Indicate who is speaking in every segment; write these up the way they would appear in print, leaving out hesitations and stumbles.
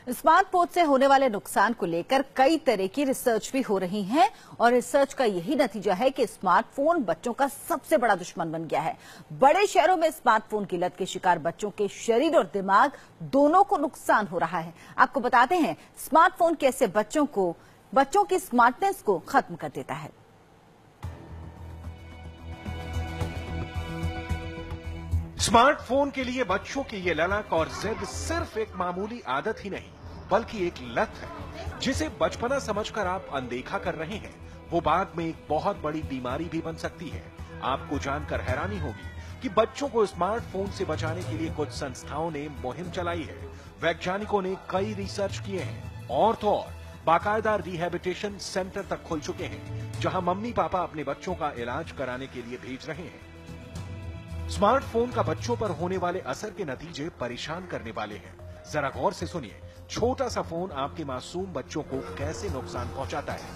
Speaker 1: Smartphone से होने वाले नुकसान को लेकर कई तरह की रिसर्च भी हो रही है और रिसर्च का यही नतीजा है कि स्मार्टफोन बच्चों का सबसे बड़ा दुश्मन बन गया है। बड़े शहरों में स्मार्टफोन की लत के शिकार बच्चों के शरीर और दिमाग दोनों को नुकसान हो रहा है। आपको बताते हैं स्मार्टफोन कैसे बच्चों की स्मार्टनेस को खत्म कर देता है।
Speaker 2: स्मार्टफोन के लिए बच्चों की ये ललक और जिद सिर्फ एक मामूली आदत ही नहीं बल्कि एक लत है जिसे बचपना समझकर आप अनदेखा कर रहे हैं। वो बाद में एक बहुत बड़ी बीमारी भी बन सकती है। आपको जानकर हैरानी होगी कि बच्चों को स्मार्टफोन से बचाने के लिए कुछ संस्थाओं ने मुहिम चलाई है। वैज्ञानिकों ने कई रिसर्च किए हैं और तो और बाकायदा रिहैबिलिटेशन सेंटर तक खुल चुके हैं जहां मम्मी पापा अपने बच्चों का इलाज कराने के लिए भेज रहे हैं। स्मार्टफोन का बच्चों पर होने वाले असर के नतीजे परेशान करने वाले हैं। जरा गौर से सुनिए, छोटा सा फोन आपके मासूम बच्चों को कैसे नुकसान पहुंचाता है।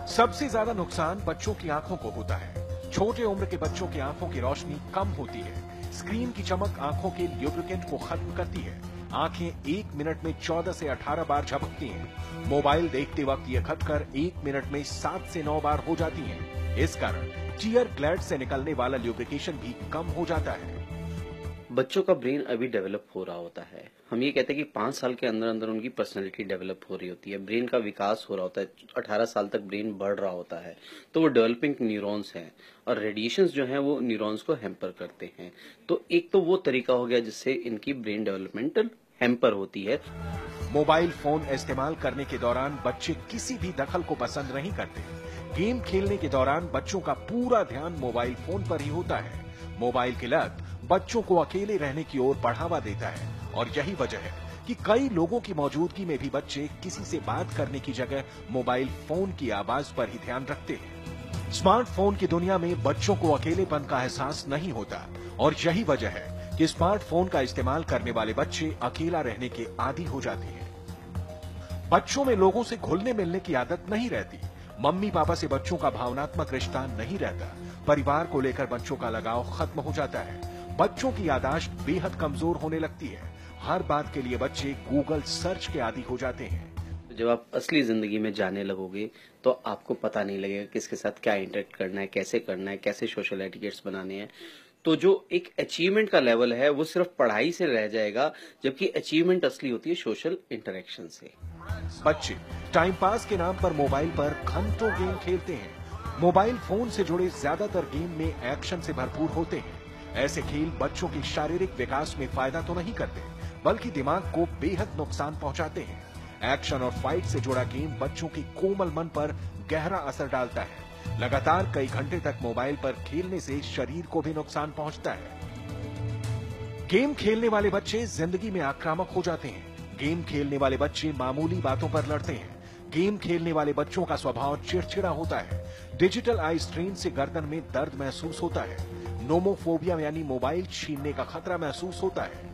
Speaker 2: सबसे ज्यादा नुकसान बच्चों की आंखों को होता है। छोटे उम्र के बच्चों की आंखों की रोशनी कम होती है। स्क्रीन की चमक आंखों के ल्यूब्रिकेंट को खत्म करती है। आंखें 1 मिनट में 14 से 18 बार झपकती हैं। मोबाइल देखते वक्त ये घटकर 1 मिनट में 7 से 9 बार हो जाती हैं। इस कारण टीयर ग्लैंड से निकलने वाला ल्यूब्रिकेशन भी कम हो जाता है।
Speaker 3: बच्चों का ब्रेन अभी डेवलप हो रहा होता है। हम ये कहते हैं कि 5 साल के अंदर अंदर उनकी पर्सनैलिटी डेवलप हो रही होती है, ब्रेन का विकास हो रहा होता है, 18 साल तक ब्रेन बढ़ रहा होता है। तो वो डेवलपिंग न्यूरॉन्स हैं और रेडिएशंस जो हैं वो न्यूरॉन्स को हैम्पर करते हैं। तो एक तो वो तरीका हो गया जिससे इनकी ब्रेन डेवलपमेंटल हैम्पर होती है।
Speaker 2: मोबाइल फोन इस्तेमाल करने के दौरान बच्चे किसी भी दखल को पसंद नहीं करते। गेम खेलने के दौरान बच्चों का पूरा ध्यान मोबाइल फोन पर ही होता है। मोबाइल की लत बच्चों को अकेले रहने की ओर बढ़ावा देता है और यही वजह है कि कई लोगों की मौजूदगी में भी बच्चे किसी से बात करने की जगह मोबाइल फोन की आवाज पर ही ध्यान रखते हैं। स्मार्टफोन की दुनिया में बच्चों को अकेलेपन का एहसास नहीं होता और यही वजह है कि स्मार्टफोन का इस्तेमाल करने वाले बच्चे अकेला रहने के आदी हो जाते हैं। बच्चों में लोगों से घुलने मिलने की आदत नहीं रहती। मम्मी पापा से बच्चों का भावनात्मक रिश्ता नहीं रहता। परिवार को लेकर बच्चों का लगाव खत्म हो जाता है। बच्चों की याददाश्त बेहद कमजोर होने लगती है। हर बात के लिए बच्चे गूगल सर्च के आदी हो जाते हैं।
Speaker 3: जब आप असली जिंदगी में जाने लगोगे तो आपको पता नहीं लगेगा किसके साथ क्या इंटरेक्ट करना है, कैसे सोशल एटिकेट्स बनाने हैं। तो जो एक अचीवमेंट का लेवल है वो सिर्फ पढ़ाई से रह जाएगा, जबकि अचीवमेंट असली होती है सोशल इंटरेक्शन से।
Speaker 2: बच्चे टाइम पास के नाम पर मोबाइल पर घंटों गेम खेलते हैं। मोबाइल फोन से जुड़े ज्यादातर गेम में एक्शन से भरपूर होते हैं। ऐसे खेल बच्चों के शारीरिक विकास में फायदा तो नहीं करते बल्कि दिमाग को बेहद नुकसान पहुंचाते हैं। एक्शन और फाइट से जुड़ा गेम बच्चों के कोमल मन पर गहरा असर डालता है। लगातार कई घंटे तक मोबाइल पर खेलने से शरीर को भी नुकसान पहुंचता है। गेम खेलने वाले बच्चे जिंदगी में आक्रामक हो जाते हैं। गेम खेलने वाले बच्चे मामूली बातों पर लड़ते हैं। गेम खेलने वाले बच्चों का स्वभाव चिड़चिड़ा होता है। डिजिटल आई स्ट्रेन से गर्दन में दर्द महसूस होता है। नोमोफोबिया यानी मोबाइल छीनने का खतरा महसूस होता है।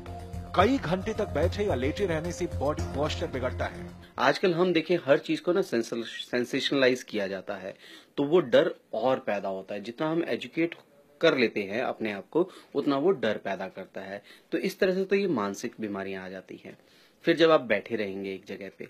Speaker 2: कई घंटे तक बैठे या लेटे रहने से बॉडी पोस्चर बिगड़ता है।
Speaker 3: आजकल हम देखें हर चीज को ना सेंसेशनलाइज किया जाता है, तो वो डर और पैदा होता है। जितना हम एजुकेट कर लेते हैं अपने आप को उतना वो डर पैदा करता है। तो इस तरह से तो ये मानसिक बीमारियां आ जाती हैं। फिर जब आप बैठे रहेंगे एक जगह पे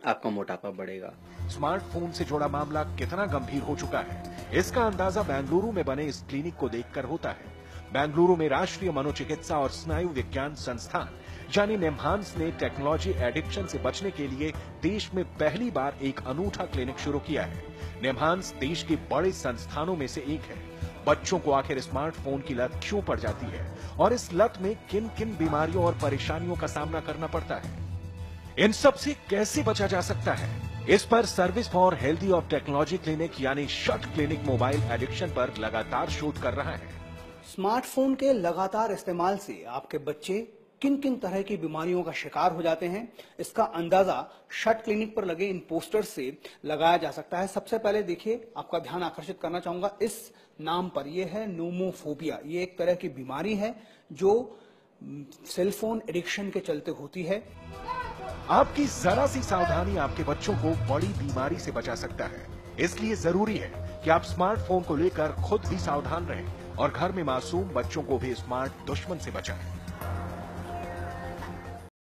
Speaker 3: आपका मोटापा बढ़ेगा।
Speaker 2: स्मार्टफोन से जुड़ा मामला कितना गंभीर हो चुका है इसका अंदाजा बेंगलुरु में बने इस क्लिनिक को देखकर होता है। बेंगलुरु में राष्ट्रीय मनोचिकित्सा और स्नायु विज्ञान संस्थान यानी निम्हांस ने टेक्नोलॉजी एडिक्शन से बचने के लिए देश में पहली बार एक अनूठा क्लिनिक शुरू किया है। निम्हांस देश के बड़े संस्थानों में से एक है। बच्चों को आखिर स्मार्टफोन की लत क्यों पड़ जाती है और इस लत में किन किन बीमारियों और परेशानियों का सामना करना पड़ता है, इन सब से कैसे बचा जा सकता है, इस पर service for healthy of technology clinic यानी शट क्लिनिक मोबाइल एडिक्शन पर लगातार शोध कर रहा है।
Speaker 4: स्मार्टफोन के लगातार इस्तेमाल से आपके बच्चे किन किन तरह की बीमारियों का शिकार हो जाते हैं, इसका अंदाजा शट क्लिनिक पर लगे इन पोस्टर्स से लगाया जा सकता है। सबसे पहले देखिए, आपका ध्यान आकर्षित करना चाहूंगा इस नाम पर। यह है नोमोफोबिया। ये एक तरह की बीमारी है जो सेलफोन एडिक्शन के चलते होती है।
Speaker 2: आपकी जरा सी सावधानी आपके बच्चों को बड़ी बीमारी से बचा सकता है। इसलिए जरूरी है कि आप स्मार्टफोन को लेकर खुद भी सावधान रहें और घर में मासूम बच्चों को भी स्मार्ट दुश्मन से बचाएं।